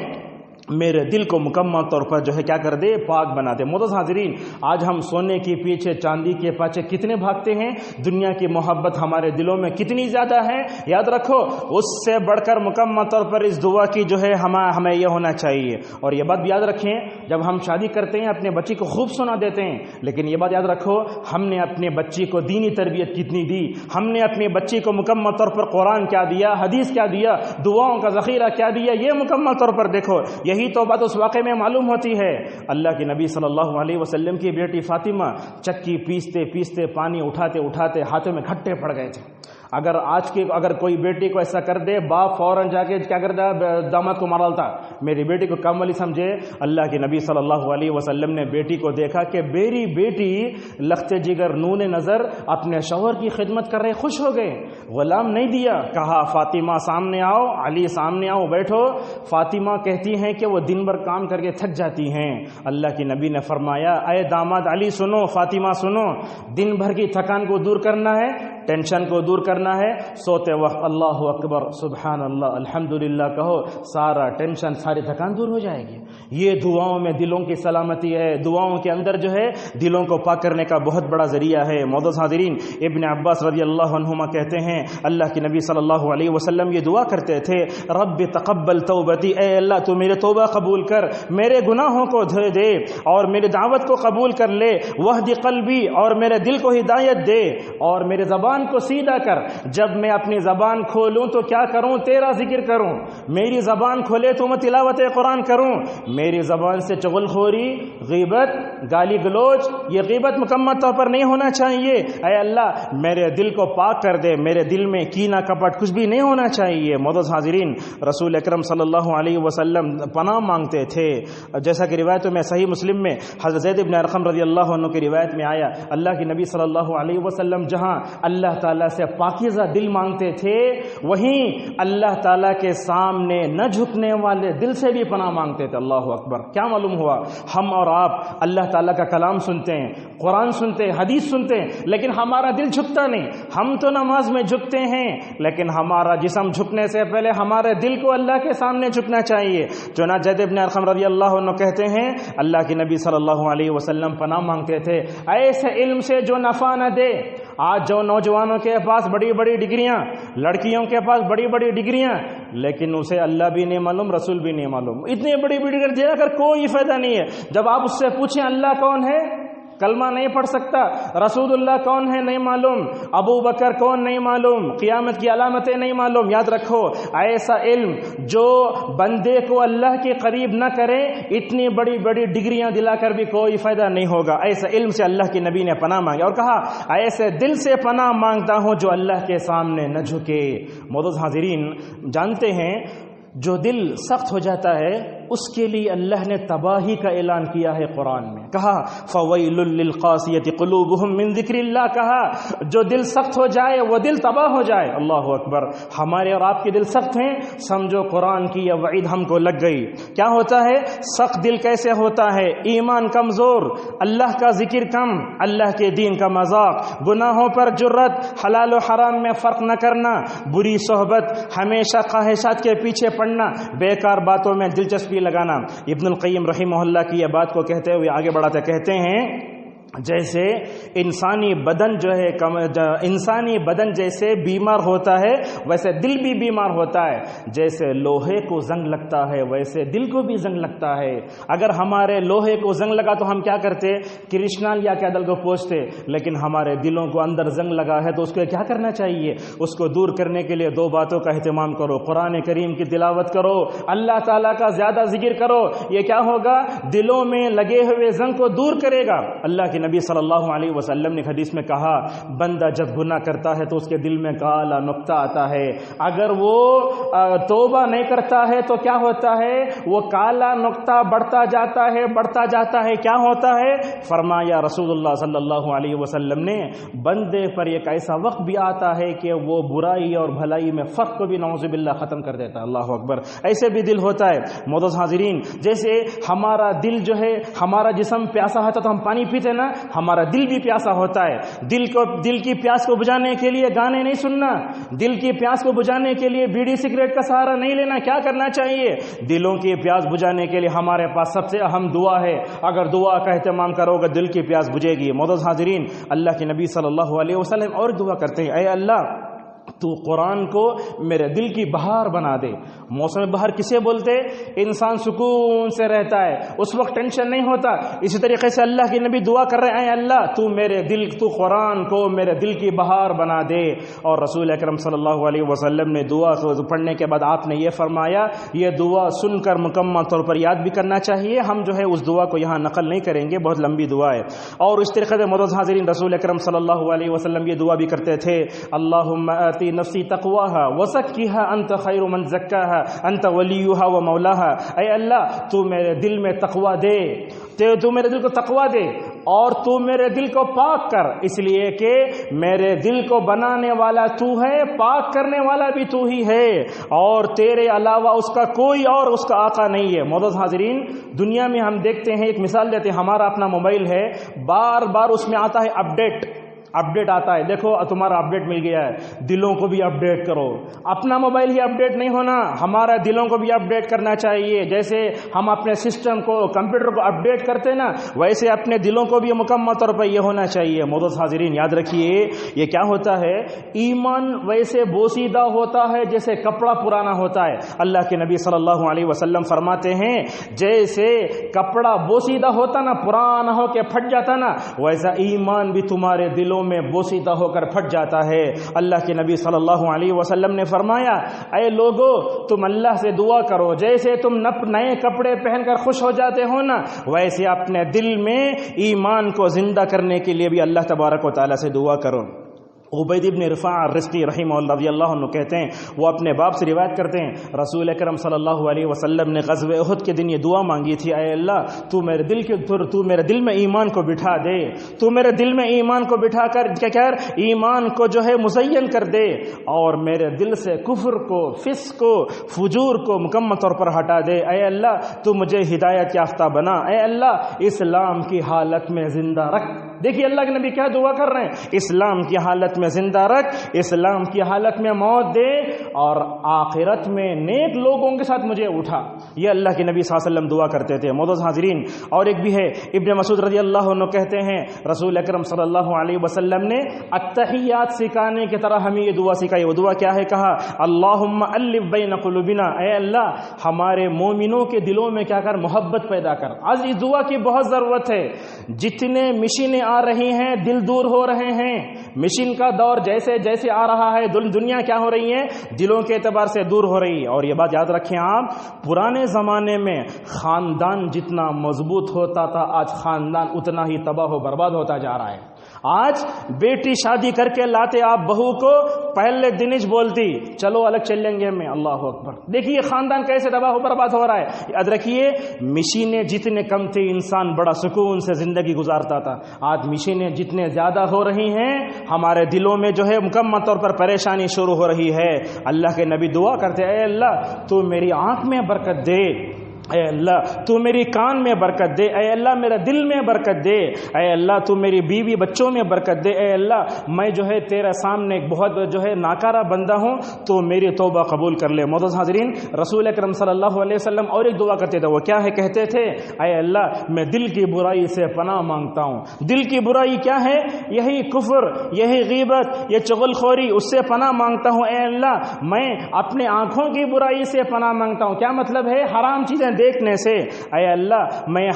میرے دل کو مکمل طور پر جو ہے کیا کر دے، پاک بنا دے۔ معزز حاضرین، آج ہم سونے کے پیچھے چاندی کے پیچھے کتنے بھاگتے ہیں، دنیا کی محبت ہمارے دلوں میں کتنی زیادہ ہے۔ یاد رکھو، اس سے بڑھ کر مکمل طور پر اس دعا کی جو ہے ہمیں یہ ہونا چاہیے۔ اور یہ بات بھی یاد رکھیں، جب ہم شادی کرتے ہیں اپنے بچی کو خوب سنا دیتے ہیں، لیکن یہ بات یاد رکھو ہم نے اپنے بچی کو دینی تربیت کتنی دی، ہم نے اپنی بچی کو مکمل طور پر قرآن کیا دیا، حدیث کیا دیا، دعاؤں کا ذخیرہ کیا دیا، یہ مکمل طور پر دیکھو۔ یہی تو بات اس واقعے میں معلوم ہوتی ہے۔ اللہ کے نبی صلی اللہ علیہ وسلم کی بیٹی فاطمہ چکی پیستے پیستے، پانی اٹھاتے اٹھاتے ہاتھوں میں گھٹے پڑ گئے تھے۔ اگر کوئی بیٹی کو ایسا کر دے، باپ فوراً جا کے کیا کرتا، داماد کو مار ڈالتا، میری بیٹی کو کم والی سمجھے۔ اللہ کے نبی صلی اللہ علیہ وسلم نے بیٹی کو دیکھا کہ میری بیٹی لخت جگر نون نظر اپنے شوہر کی خدمت کر رہے، خوش ہو گئے، غلام نہیں دیا، کہا فاطمہ سامنے آؤ، علی سامنے آؤ، بیٹھو۔ فاطمہ کہتی ہیں کہ وہ دن بھر کام کر کے تھک جاتی ہیں۔ اللہ کے نبی نے فرمایا، اے داماد علی سنو، فاطمہ سنو، دن بھر کی تھکان کو دور کرنا ہے، ٹینشن کو دور کرنا ہے، سوتے وقت اللہ اکبر سبحان اللہ الحمدللہ کہو، سارا ٹینشن ساری تھکان دور ہو جائے گی۔ یہ دعاؤں میں دلوں کی سلامتی ہے، دعاؤں کے اندر جو ہے دلوں کو پاک کرنے کا بہت بڑا ذریعہ ہے۔ معزز حاضرین، ابن عباس رضی اللہ عنہما کہتے ہیں اللہ کے نبی صلی اللہ علیہ وسلم یہ دعا کرتے تھے، رب تقبل توبتی، اے اللہ تو میرے توبہ قبول کر، میرے گناہوں کو دھو دے اور میری دعوت کو قبول کر لے، وہد قلبی، اور میرے دل کو ہدایت دے، اور میرے زبان کو سیدھا کر، جب میں اپنی زبان کھولوں تو کیا کروں، تیرا ذکر کروں، میری زبان کھولے تو میں تلاوت قرآن کروں، میری زبان سے چغل خوری، غیبت، گالی گلوچ، یہ غیبت مکمل طور پر نہیں ہونا چاہیے۔ اے اللہ میرے دل کو پاک کر دے، میرے دل میں کینہ کپٹ کچھ بھی نہیں ہونا چاہیے۔ معزز حاضرین، رسول اکرم صلی اللہ علیہ وسلم پناہ مانگتے تھے، جیسا کہ روایتوں میں صحیح مسلم میں حضرت زید بن ارقم رضی اللہ عنہ کی روایت میں آیا، اللہ کے نبی صلی اللہ علیہ وسلم جہاں اللہ تعالیٰ سے پاکیزہ دل مانگتے تھے، وہیں اللہ تعالیٰ کے سامنے نہ جھکنے والے دل سے بھی پناہ مانگتے تھے۔ اللہ اکبر! کیا معلوم ہوا، ہم اور آپ اللہ تعالیٰ کا کلام سنتے ہیں، قرآن سنتے ہیں، حدیث سنتے ہیں، لیکن ہمارا دل جھکتا نہیں۔ ہم تو نماز میں جھکتے ہیں، لیکن ہمارا جسم جھکنے سے پہلے ہمارے دل کو اللہ کے سامنے جھکنا چاہیے۔ چنانچہ زید بن ارقم رضی اللہ عنہ کہتے ہیں اللہ کے نبی صلی اللہ علیہ وسلم پناہ مانگتے تھے ایسے علم سے جو نفع نہ دے۔ آج جو نوجوانوں کے پاس بڑی بڑی ڈگریاں، لڑکیوں کے پاس بڑی بڑی ڈگریاں، لیکن اسے اللہ بھی نہیں معلوم، رسول بھی نہیں معلوم، اتنی بڑی بڑی ڈگری دے کر کوئی فائدہ نہیں ہے۔ جب آپ اس سے پوچھیں اللہ کون ہے، کلمہ نہیں پڑھ سکتا، رسول اللہ کون ہے نہیں معلوم، ابو بکر کون نہیں معلوم، قیامت کی علامتیں نہیں معلوم۔ یاد رکھو، ایسا علم جو بندے کو اللہ کے قریب نہ کرے، اتنی بڑی بڑی ڈگریاں دلا کر بھی کوئی فائدہ نہیں ہوگا۔ ایسا علم سے اللہ کے نبی نے پناہ مانگی اور کہا ایسے دل سے پناہ مانگتا ہوں جو اللہ کے سامنے نہ جھکے۔ معزز حاضرین، جانتے ہیں جو دل سخت ہو جاتا ہے اس کے لیے اللہ نے تباہی کا اعلان کیا ہے قرآن میں، کہا فویل للقاسیۃ قلوبہم من ذکر اللہ، کہا جو دل سخت ہو جائے وہ دل تباہ ہو جائے۔ اللہ اکبر! ہمارے اور آپ کے دل سخت ہیں، سمجھو قرآن کی یہ وعید ہم کو لگ گئی۔ کیا ہوتا ہے سخت دل کیسے ہوتا ہے؟ ایمان کمزور، اللہ کا ذکر کم، اللہ کے دین کا مذاق، گناہوں پر جرت، حلال و حرام میں فرق نہ کرنا، بری صحبت، ہمیشہ خواہشات کے پیچھے پڑنا، بیکار باتوں میں دلچسپی لگانا۔ ابن القیم رحمہ اللہ کی یہ بات کو کہتے ہوئے آگے بڑھاتے کہتے ہیں جیسے انسانی بدن جیسے بیمار ہوتا ہے ویسے دل بھی بیمار ہوتا ہے. جیسے لوہے کو زنگ لگتا ہے ویسے دل کو بھی زنگ لگتا ہے. اگر ہمارے لوہے کو زنگ لگا تو ہم کیا کرتے؟ کرشنال یا کیدل کو پوچھتے. لیکن ہمارے دلوں کو اندر زنگ لگا ہے تو اس کو کیا کرنا چاہیے؟ اس کو دور کرنے کے لیے دو باتوں کا اہتمام کرو. قرآن کریم کی تلاوت کرو, اللہ تعالیٰ کا زیادہ ذکر کرو. یہ کیا ہوگا؟ دلوں میں لگے ہوئے زنگ کو دور کرے گا. اللہ کے نبی صلی اللہ علیہ وسلم نے حدیث میں کہا, بندہ جب گناہ کرتا ہے تو اس کے دل میں کالا نقطہ آتا ہے. اگر وہ توبہ نہیں کرتا ہے تو کیا ہوتا ہے؟ وہ کالا نقطہ بڑھتا جاتا ہے. کیا ہوتا ہے؟ فرمایا رسول اللہ صلی اللہ علیہ وسلم نے, بندے پر ایک ایسا وقت بھی آتا ہے کہ وہ برائی اور بھلائی میں فرق کو بھی نعوذ باللہ ختم کر دیتا ہے. اللہ اکبر. ایسے بھی دل ہوتا ہے. معزز حاضرین, جیسے ہمارا دل جو ہے, ہمارا جسم پیاسا ہوتا تو ہم پانی پیتے نا, ہمارا دل بھی پیاسا ہوتا ہے. دل کی پیاس کو بجھانے کے لیے گانے نہیں سننا, دل کی پیاس کو بجھانے کے لیے بیڑی سگریٹ کا سہارا نہیں لینا. کیا کرنا چاہیے؟ دلوں کی پیاس بجھانے کے لیے ہمارے پاس سب سے اہم دعا ہے. اگر دعا کا اہتمام کرو گے دل کی پیاس بجھے گی. معزز حاضرین, اللہ کے نبی صلی اللہ علیہ وسلم اور دعا کرتے ہیں, اے اللہ تو قرآن کو میرے دل کی بہار بنا دے. موسم بہار کسے بولتے؟ انسان سکون سے رہتا ہے, اس وقت ٹینشن نہیں ہوتا. اسی طریقے سے اللہ کے نبی دعا کر رہے ہیں, اے اللہ تو قرآن کو میرے دل کی بہار بنا دے. اور رسول اکرم صلی اللہ علیہ وسلم نے دعا کو پڑھنے کے بعد آپ نے یہ فرمایا, یہ دعا سن کر مکمل طور پر یاد بھی کرنا چاہیے. ہم جو ہے اس دعا کو یہاں نقل نہیں کریں گے, بہت لمبی دعا ہے. اور اس طریقے سے معزز حاضرین, رسول اکرم صلی اللہ علیہ وسلم یہ دعا بھی کرتے تھے, اللہم آتی نفسی تقواہا وزکیہا انت خیر من زکاہا انت ولیہا و مولاہا. اے اللہ تو میرے دل میں تقوی دے, تو میرے دل کو تقوی دے اور تو میرے دل کو پاک کر, اس لیے کہ میرے دل کو بنانے والا تو ہے, پاک کرنے والا بھی تو ہی ہے, اور تیرے علاوہ اس کا کوئی اور اس کا آقا نہیں ہے. معزز حاضرین, دنیا میں ہم دیکھتے ہیں, ایک مثال دیتے ہیں, ہمارا اپنا موبائل ہے, بار بار اس میں آتا ہے اپڈیٹ آتا ہے. دیکھو تمہارا اپڈیٹ مل گیا ہے, دلوں کو بھی اپڈیٹ کرو. اپنا موبائل ہی اپڈیٹ نہیں ہونا, ہمارا دلوں کو بھی اپڈیٹ کرنا چاہیے. جیسے ہم اپنے سسٹم کو, کمپیوٹر کو اپڈیٹ کرتے نا, ویسے اپنے دلوں کو بھی مکمل طور پر یہ ہونا چاہیے. معزز حاضرین, یاد رکھیے, یہ کیا ہوتا ہے, ایمان ویسے بوسیدہ ہوتا ہے جیسے کپڑا پرانا ہوتا ہے. اللہ کے نبی صلی اللہ علیہ وسلم فرماتے ہیں, جیسے کپڑا بوسیدہ ہوتا نا, پرانا ہو کے پھٹ جاتا نا, ویسا ایمان بھی تمہارے دلوں میں بوسیدہ ہو کر پھٹ جاتا ہے. اللہ کے نبی صلی اللہ علیہ وسلم نے فرمایا, اے لوگو تم اللہ سے دعا کرو, جیسے تم نئے کپڑے پہن کر خوش ہو جاتے ہو نا, ویسے اپنے دل میں ایمان کو زندہ کرنے کے لیے بھی اللہ تبارک و تعالیٰ سے دعا کرو. عبید ابن رفاع الرزقی رحمہ اللہ رضی اللہ عنہ کہتے ہیں, وہ اپنے باپ سے روایت کرتے ہیں, رسول اکرم صلی اللہ علیہ وسلم نے غزوہ احد کے دن یہ دعا مانگی تھی, اے اللہ تو میرے دل میں ایمان کو بٹھا دے, تو میرے دل میں ایمان کو بٹھا کر ایمان کو جو ہے مزین کر دے, اور میرے دل سے کفر کو, فسق کو, فجور کو مکمل طور پر ہٹا دے. اے اللہ تو مجھے ہدایت یافتہ بنا, اے اللہ اسلام کی حالت میں زندہ رکھ. دیکھیے اللہ کے نبی کیا دعا کر رہے ہیں, اسلام کی حالت میں زندہ رکھ, اسلام کی حالت میں موت دے, اور آخرت میں نیک لوگوں کے ساتھ مجھے اٹھا. یہ اللہ کے نبی صلی اللہ علیہ وسلم دعا کرتے تھے. معزز حاضرین, اور ایک بھی ہے, ابن مسعود رضی اللہ عنہ کہتے ہیں, رسول اکرم صلی اللہ علیہ وسلم نے التحیات سکھانے کی طرح ہمیں یہ دعا سکھائی. وہ دعا کیا ہے؟ کہا اللہم الف بین قلوبنا, اے اللہ ہمارے مومنوں کے دلوں میں کیا کر, محبت پیدا کر. آج اس دعا کی بہت ضرورت ہے. جتنے مشینیں آ رہی ہیں دل دور ہو رہے ہیں. مشین کا دور جیسے جیسے آ رہا ہے, دنیا کیا ہو رہی ہے, دلوں کے اعتبار سے دور ہو رہی ہے. اور یہ بات یاد رکھیں آپ, پرانے زمانے میں خاندان جتنا مضبوط ہوتا تھا, آج خاندان اتنا ہی تباہ و برباد ہوتا جا رہا ہے. آج بیٹی شادی کر کے لاتے آپ بہو کو, پہلے دنج بولتی چلو الگ چلیں گے میں, اللہ اکبر. دیکھیے خاندان کیسے تباہ و برباد ہو رہا ہے. یاد رکھیے, مشینیں جتنے کم تھی انسان بڑا سکون سے زندگی گزارتا تھا. آج مشینیں جتنے زیادہ ہو رہی ہیں, ہمارے دلوں میں جو ہے مکمل طور پر پریشانی شروع ہو رہی ہے. اللہ کے نبی دعا کرتے, اے اللہ تو میری آنکھ میں برکت دے, اے اللہ تو میری کان میں برکت دے، اے اللہ میرا دل میں برکت دے، اے اللہ تو میری بیوی بچوں میں برکت دے، اے اللہ میں جو ہے تیرے سامنے ایک بہت جو ہے ناکارہ بندہ ہوں، تو میری توبہ قبول کر لے۔ معزز حاضرین، رسول اکرم صلی اللہ علیہ وسلم اور ایک دعا کرتے تھے، وہ کیا ہے کہتے تھے، اے اللہ میں دل کی برائی سے پناہ مانگتا ہوں۔ دل کی برائی کیا ہے؟ یہی کفر، یہی غیبت، یہ چغل خوری، اس سے پناہ مانگتا ہوں۔ اے اللہ میں اپنے آنکھوں کی برائی سے پناہ مانگتا ہوں۔ کیا مطلب ہے؟ حرام چیزیں دیکھنے سے۔ اے اللہ میں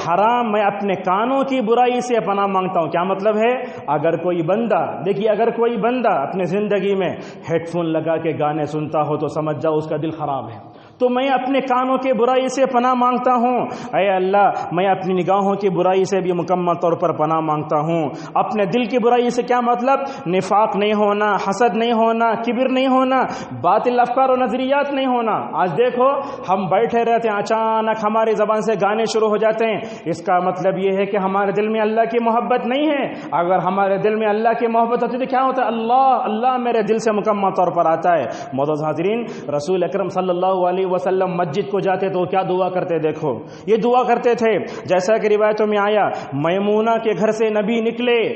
اپنے کانوں کی برائی سے پناہ مانگتا ہوں۔ کیا مطلب ہے؟ اگر کوئی بندہ، دیکھیے اگر کوئی بندہ اپنے زندگی میں ہیڈ فون لگا کے گانے سنتا ہو تو سمجھ جاؤ اس کا دل خراب ہے۔ تو میں اپنے کانوں کی برائی سے پناہ مانگتا ہوں۔ اے اللہ میں اپنی نگاہوں کی برائی سے بھی مکمل طور پر پناہ مانگتا ہوں۔ اپنے دل کی برائی سے کیا مطلب؟ نفاق نہیں ہونا، حسد نہیں ہونا، کبر نہیں ہونا، باطل افکار و نظریات نہیں ہونا۔ آج دیکھو ہم بیٹھے رہتے ہیں، اچانک ہماری زبان سے گانے شروع ہو جاتے ہیں، اس کا مطلب یہ ہے کہ ہمارے دل میں اللہ کی محبت نہیں ہے۔ اگر ہمارے دل میں اللہ کی محبت ہوتی تو کیا ہوتا ہے؟ اللہ میرے دل سے مکمل طور پر آتا ہے۔ معزز حاضرین، رسول اکرم صلی اللہ علیہ وسلم مسجد کو جاتے تو کیا دعا کرتے؟ دیکھو یہ دعا کرتے تھے جیسا کہ روایتوں میں آیا، میمونہ کے گھر سے نبی نکلے،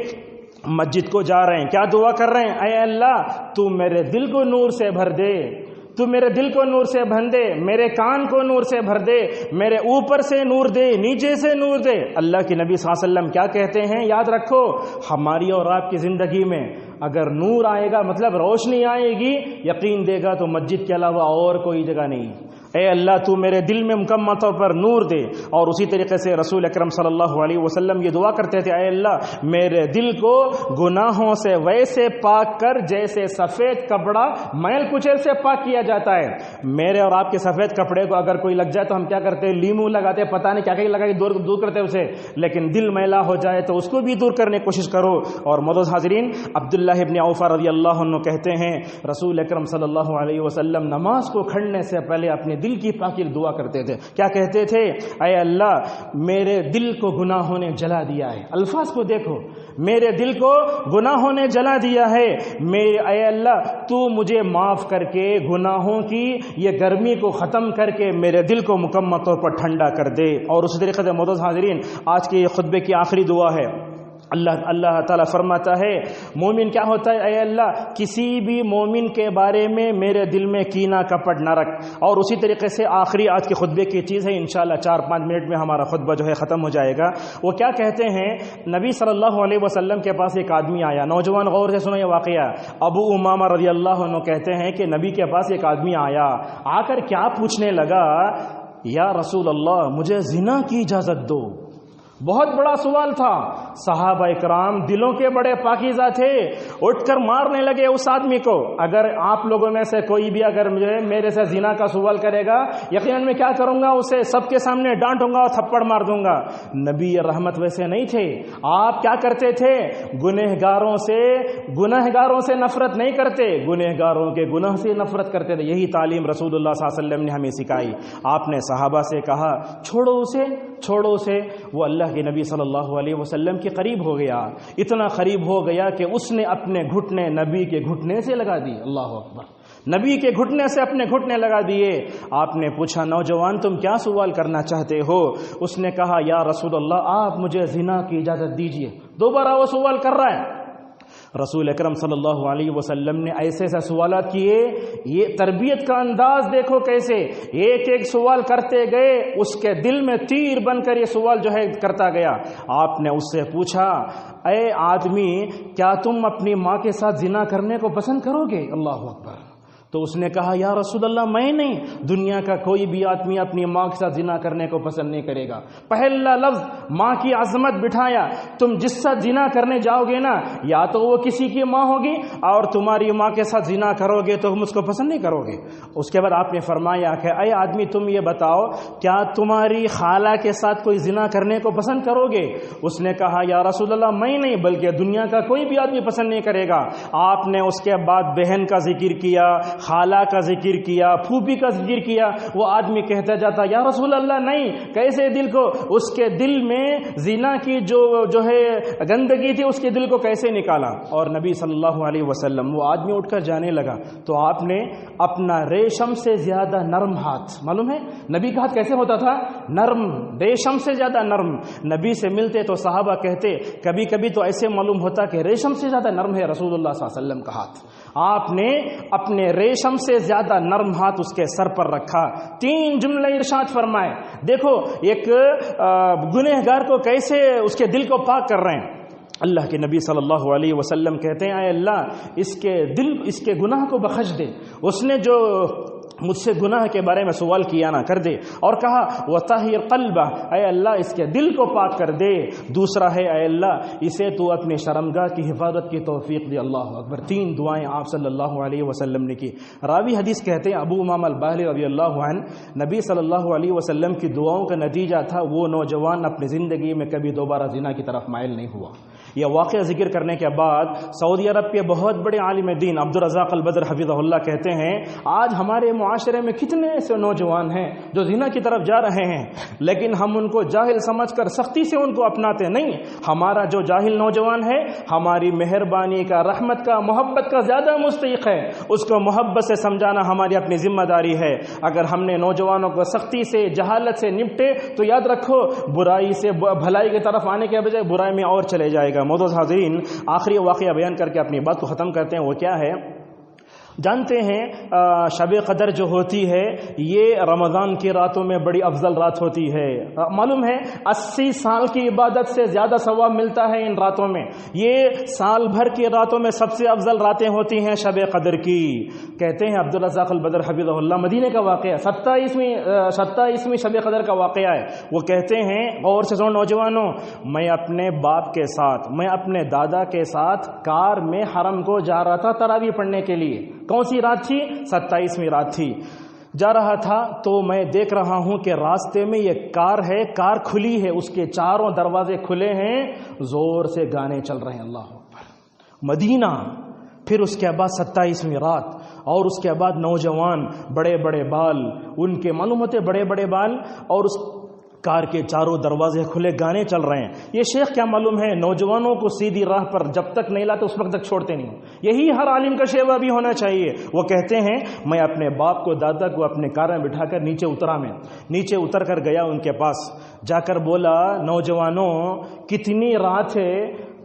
مسجد کو جا رہے ہیں، کیا دعا کر رہے ہیں؟ اے اللہ تو میرے دل کو نور سے بھر دے، تو میرے دل کو نور سے بھر دے، میرے کان کو نور سے بھر دے، میرے اوپر سے نور دے، نیچے سے نور دے۔ اللہ کے نبی صلی اللہ علیہ وسلم کیا کہتے ہیں؟ یاد رکھو، ہماری اور آپ کی زندگی میں اگر نور آئے گا مطلب روشنی آئے گی، یقین دے گا تو مسجد کے علاوہ اور کوئی جگہ نہیں۔ اے اللہ تو میرے دل میں مکمل طور پر نور دے۔ اور اسی طریقے سے رسول اکرم صلی اللہ علیہ وسلم یہ دعا کرتے تھے، اے اللہ میرے دل کو گناہوں سے ویسے پاک کر جیسے سفید کپڑا میل کچیل سے پاک کیا جاتا ہے۔ میرے اور آپ کے سفید کپڑے کو اگر کوئی لگ جائے تو ہم کیا کرتے ہیں؟ لیمو لگاتے ہیں، پتہ نہیں کیا کیا لگا کے دور کرتے ہیں اسے، لیکن دل میلا ہو جائے تو اس کو بھی دور کرنے کی کوشش کرو۔ اور معزز حاضرین، عبداللہ ابن عوف رضی اللہ عنہ کہتے ہیں رسول اکرم صلی اللہ علیہ وسلم نماز کو کھڑنے سے پہلے اپنے دل کی پاکی دعا کرتے تھے۔ کیا کہتے تھے؟ اے اللہ میرے دل کو گناہوں نے جلا دیا ہے۔ الفاظ کو دیکھو، میرے دل کو گناہوں نے جلا دیا ہے، اے اللہ تو مجھے معاف کر کے گناہوں کی یہ گرمی کو ختم کر کے میرے دل کو مکمل طور پر ٹھنڈا کر دے۔ اور اسی طریقے سے معزز حاضرین، آج کے یہ خطبے کی آخری دعا ہے۔ اللہ تعالیٰ فرماتا ہے مومن کیا ہوتا ہے؟ اے اللہ کسی بھی مومن کے بارے میں میرے دل میں کینہ کپٹ نہ رکھ۔ اور اسی طریقے سے آخری آج کے خطبے کی چیز ہے، انشاءاللہ 4-5 منٹ میں ہمارا خطبہ جو ہے ختم ہو جائے گا۔ وہ کیا کہتے ہیں؟ نبی صلی اللہ علیہ وسلم کے پاس ایک آدمی آیا، نوجوان غور سے سنو یہ واقعہ۔ ابو امامہ رضی اللہ عنہ کہتے ہیں کہ نبی کے پاس ایک آدمی آیا، آ کر کیا پوچھنے لگا، یا رسول اللہ مجھے زنا کی اجازت دو۔ بہت بڑا سوال تھا۔ صحابہ اکرام دلوں کے بڑے پاکیزہ تھے، اٹھ کر مارنے لگے اس آدمی کو۔ اگر آپ لوگوں میں سے کوئی بھی اگر مجھے میرے سے زنا کا سوال کرے گا، یقیناً میں کیا کروں گا؟ اسے سب کے سامنے ڈانٹوں گا اور تھپڑ مار دوں گا۔ نبی رحمت ویسے نہیں تھے۔ آپ کیا کرتے تھے؟ گنہگاروں سے نفرت نہیں کرتے، گنہگاروں کے گناہ سے نفرت کرتے تھے۔ یہی تعلیم رسول اللہ صلی اللہ علیہ وسلم نے ہمیں سکھائی۔ آپ نے صحابہ سے کہا چھوڑو اسے۔ وہ اللہ کے نبی صلی اللہ علیہ وسلم کے قریب ہو گیا، اتنا قریب ہو گیا کہ اس نے اپنے گھٹنے نبی کے گھٹنے سے لگا دیے۔ اللہ اکبر، نبی کے گھٹنے سے اپنے گھٹنے لگا دیے۔ آپ نے پوچھا نوجوان تم کیا سوال کرنا چاہتے ہو؟ اس نے کہا یا رسول اللہ آپ مجھے زنا کی اجازت دیجیے۔ دوبارہ وہ سوال کر رہا ہے۔ رسول اکرم صلی اللہ علیہ وسلم نے ایسے سوالات کیے، یہ تربیت کا انداز دیکھو کیسے ایک ایک سوال کرتے گئے، اس کے دل میں تیر بن کر یہ سوال جو ہے کرتا گیا۔ آپ نے اس سے پوچھا اے آدمی کیا تم اپنی ماں کے ساتھ زنا کرنے کو پسند کرو گے؟ اللہ اکبر۔ تو اس نے کہا یا رسول اللہ میں نہیں، دنیا کا کوئی بھی آدمی اپنی ماں کے ساتھ زنا کرنے کو پسند نہیں کرے گا۔ پہلا لفظ ماں کی عظمت بٹھایا، تم جس ساتھ زنا کرنے جاؤ گے نا، یا تو وہ کسی کی ماں ہوگی اور تمہاری ماں کے ساتھ زنا کرو گے تو تم اس کو پسند نہیں کرو گے۔ اس کے بعد آپ نے فرمایا کہ اے آدمی تم یہ بتاؤ کیا تمہاری خالہ کے ساتھ کوئی زنا کرنے کو پسند کرو گے؟ اس نے کہا یا رسول اللہ میں نہیں، بلکہ دنیا کا کوئی بھی آدمی پسند نہیں کرے گا۔ آپ نے اس کے بعد بہن کا ذکر کیا، خالہ کا ذکر کیا، پھوپھی کا ذکر کیا، وہ آدمی کہتا جاتا یا رسول اللہ نہیں، کیسے دل کو، اس کے دل میں زنا کی جو ہے گندگی تھی، اس کے دل کو کیسے نکالا. اور نبی صلی اللہ علیہ وسلم وہ آدمی اٹھ کر جانے لگا تو آپ نے اپنا ریشم سے زیادہ نرم ہاتھ، معلوم ہے نبی کا ہاتھ کیسے ہوتا تھا؟ نرم، ریشم سے زیادہ نرم. نبی سے ملتے تو صحابہ کہتے کبھی کبھی تو ایسے معلوم ہوتا کہ ریشم سے زیادہ نرم ہے رسول اللہ صلی اللہ علیہ وسلم کا ہاتھ. آپ نے اپنے ریشم سے زیادہ نرم ہاتھ اس کے سر پر رکھا. 3 جملے ارشاد فرمائے. دیکھو ایک گنہگار کو کیسے اس کے دل کو پاک کر رہے ہیں. اللہ کے نبی صلی اللہ علیہ وسلم کہتے ہیں اے اللہ اس کے دل، اس کے گناہ کو بخش دے، اس نے جو مجھ سے گناہ کے بارے میں سوال کیا نہ کر دے. اور کہا وطہر قلبہ، اے اللہ اس کے دل کو پاک کر دے. دوسرا ہے اے اللہ اسے تو اپنے شرمگاہ کی حفاظت کی توفیق دے. اللہ اکبر. 3 دعائیں آپ صلی اللہ علیہ وسلم نے کی. راوی حدیث کہتے ہیں ابو امامہ الباہلی رضی اللہ عنہ، نبی صلی اللہ علیہ وسلم کی دعاؤں کا نتیجہ تھا وہ نوجوان اپنی زندگی میں کبھی دوبارہ زنا کی طرف مائل نہیں ہوا. یہ واقعہ ذکر کرنے کے بعد سعودی عرب کے بہت بڑے عالم دین عبدالرزاق البدر حفظہ اللہ کہتے ہیں آج ہمارے معاشرے میں کتنے ایسے نوجوان ہیں جو زنا کی طرف جا رہے ہیں، لیکن ہم ان کو جاہل سمجھ کر سختی سے ان کو اپناتے نہیں. ہمارا جو جاہل نوجوان ہے ہماری مہربانی کا، رحمت کا، محبت کا زیادہ مستحق ہے. اس کو محبت سے سمجھانا ہماری اپنی ذمہ داری ہے. اگر ہم نے نوجوانوں کو سختی سے، جہالت سے نپٹے تو یاد رکھو برائی سے بھلائی کی طرف آنے کے بجائے برائی میں اور چلے جائے گا. معزز حاضرین، آخری واقعہ بیان کر کے اپنی بات کو ختم کرتے ہیں. وہ کیا ہے؟ جانتے ہیں شب قدر جو ہوتی ہے یہ رمضان کی راتوں میں بڑی افضل رات ہوتی ہے. معلوم ہے 80 سال کی عبادت سے زیادہ ثواب ملتا ہے ان راتوں میں. یہ سال بھر کی راتوں میں سب سے افضل راتیں ہوتی ہیں شب قدر کی. کہتے ہیں عبدالرزاق البدر حفظہ اللہ، مدینے کا واقعہ، 27ویں شب قدر کا واقعہ ہے. وہ کہتے ہیں اور سے نوجوانوں، میں اپنے باپ کے ساتھ، میں اپنے دادا کے ساتھ کار میں حرم کو جا رہا تھا تراویح پڑھنے کے لیے. کون سی رات تھی؟ 27ویں رات تھی. جا رہا تھا تو میں دیکھ رہا ہوں کہ راستے میں یہ کار ہے، کار کھلی ہے، اس کے چاروں دروازے کھلے ہیں، زور سے گانے چل رہے ہیں. اللہ اکبر. مدینہ. پھر اس کے بعد 27ویں رات، اور اس کے بعد نوجوان بڑے بڑے بال، ان کے معلوم ہوتے بڑے بڑے بال، اور اس کار کے چاروں دروازے کھلے، گانے چل رہے ہیں. یہ شیخ کیا معلوم ہے نوجوانوں کو سیدھی راہ پر جب تک نہیں لاتے اس وقت تک چھوڑتے نہیں. یہی ہر عالم کا شیوا بھی ہونا چاہیے. وہ کہتے ہیں میں اپنے باپ کو، دادا کو اپنے کار میں بٹھا کر نیچے اتر کر گیا ان کے پاس. جا کر بولا نوجوانوں کتنی رات ہے،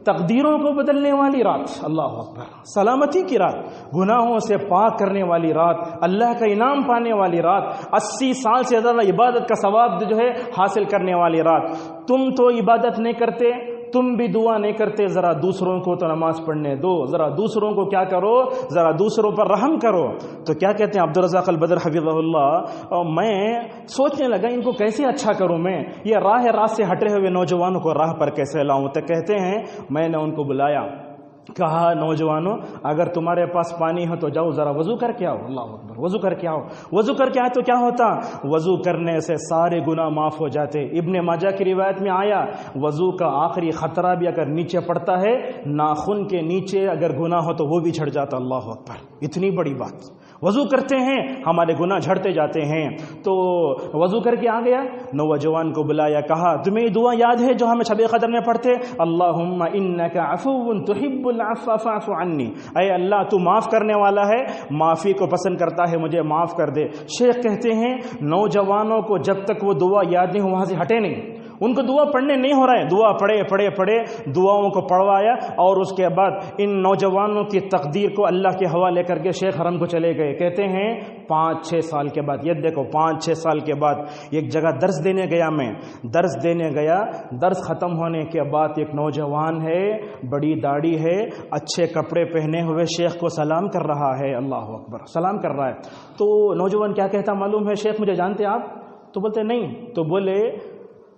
تقدیروں کو بدلنے والی رات، اللہ اکبر، سلامتی کی رات، گناہوں سے پاک کرنے والی رات، اللہ کا انعام پانے والی رات، 80 سال سے زیادہ عبادت کا ثواب جو ہے حاصل کرنے والی رات. تم تو عبادت نہیں کرتے، تم بھی دعا نہیں کرتے، ذرا دوسروں کو تو نماز پڑھنے دو، ذرا دوسروں کو کیا کرو، ذرا دوسروں پر رحم کرو. تو کیا کہتے ہیں عبدالرزاق البدر حفظہ اللہ، اور میں سوچنے لگا ان کو کیسے اچھا کروں، میں یہ راہ سے ہٹے ہوئے نوجوانوں کو راہ پر کیسے لاؤں. تو کہتے ہیں میں نے ان کو بلایا، کہا نوجوانوں اگر تمہارے پاس پانی ہو تو جاؤ ذرا وضو کر کے آؤ. اللہ اکبر. وضو کر کے آؤ. وضو کر کے آئے تو کیا ہوتا؟ وضو کرنے سے سارے گناہ معاف ہو جاتے. ابن ماجہ کی روایت میں آیا وضو کا آخری خطرہ بھی اگر نیچے پڑتا ہے، ناخن کے نیچے اگر گناہ ہو تو وہ بھی جھڑ جاتا. اللہ اکبر. اتنی بڑی بات. وضو کرتے ہیں ہمارے گناہ جھڑتے جاتے ہیں. تو وضو کر کے آ گیا، نوجوان کو بلایا، کہا تمہیں یہ دعا یاد ہے جو ہمیں شب قدر میں پڑھتے؟ اللہم انک عفو تحب العفو فاعف عنی، اے اللہ تو معاف کرنے والا ہے، معافی کو پسند کرتا ہے، مجھے معاف کر دے. شیخ کہتے ہیں نوجوانوں کو جب تک وہ دعا یاد نہیں ہو وہاں سے ہٹے نہیں. ان کو دعا پڑھنے نہیں ہو رہا ہے، دعا پڑھے دعاؤں کو پڑھوایا، اور اس کے بعد ان نوجوانوں کی تقدیر کو اللہ کے حوالے کر کے شیخ حرم کو چلے گئے. کہتے ہیں 5-6 سال کے بعد، یہ دیکھو 5-6 سال کے بعد ایک جگہ درس دینے گیا. درس ختم ہونے کے بعد ایک نوجوان ہے، بڑی داڑھی ہے، اچھے کپڑے پہنے ہوئے شیخ کو سلام کر رہا ہے. اللہ اکبر. سلام کر رہا ہے. تو نوجوان کیا کہتا معلوم ہے؟ شیخ مجھے جانتے آپ؟ تو بولتے نہیں. تو بولے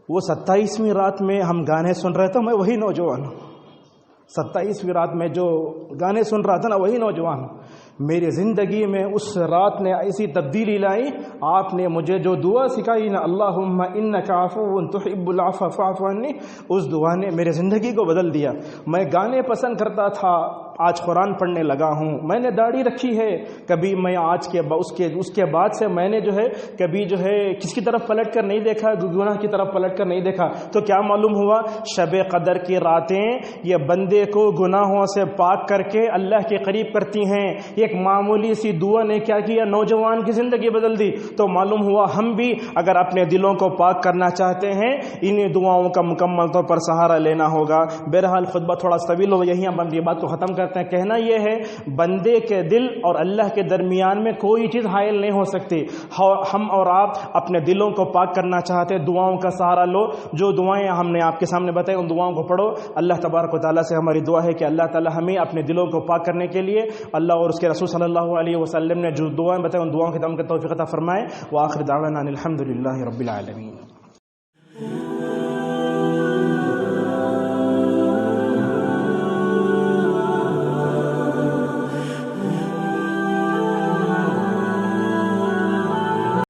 وہ 27ویں رات میں ہم گانے سن رہے تھے، میں وہی نوجوان ہوں. 27ویں رات میں جو گانے سن رہا تھا نا وہی نوجوان ہوں. میری زندگی میں اس رات نے ایسی تبدیلی لائی، آپ نے مجھے جو دعا سکھائی نا اللہم انک عفو تحب العفو فاعف عنی، اس دعا نے میری زندگی کو بدل دیا. میں گانے پسند کرتا تھا، آج قرآن پڑھنے لگا ہوں، میں نے داڑھی رکھی ہے، کبھی میں آج کے اس کے بعد سے میں نے جو ہے کبھی جو ہے کس کی طرف پلٹ کر نہیں دیکھا، گناہ کی طرف پلٹ کر نہیں دیکھا، تو کیا معلوم ہوا؟ شب قدر کی راتیں یہ بندے کو گناہوں سے پاک کر کے اللہ کے قریب کرتی ہیں۔ ایک معمولی سی دعا نے کیا کیا؟ نوجوان کی زندگی بدل دی۔ تو معلوم ہوا ہم بھی اگر اپنے دلوں کو پاک کرنا چاہتے ہیں انہیں دعاؤں کا مکمل طور پر سہارا لینا ہوگا۔ بہرحال خطبہ تھوڑا طویل ہو، یہیں ہم یہ بات کو ختم کرتے ہیں۔ کہنا یہ ہے بندے کے دل اور اللہ کے درمیان میں کوئی چیز حائل نہیں ہو سکتی۔ ہم اور آپ اپنے دلوں کو پاک کرنا چاہتے، دعاؤں کا سہارا لو۔ جو دعائیں ہم نے آپ کے سامنے بتائی ان دعاؤں کو پڑھو۔ اللہ تبارک و تعالیٰ سے ہماری دعا ہے کہ اللہ تعالیٰ ہمیں اپنے دلوں کو پاک کرنے کے لیے اللہ اور اس کے رسول صلی اللہ علیہ وسلم نے جو دعائیں بتائیں ان دعاؤں کے تمام توفیق عطا فرمائے۔ وآخر دعوانا الحمد للہ رب العالمین۔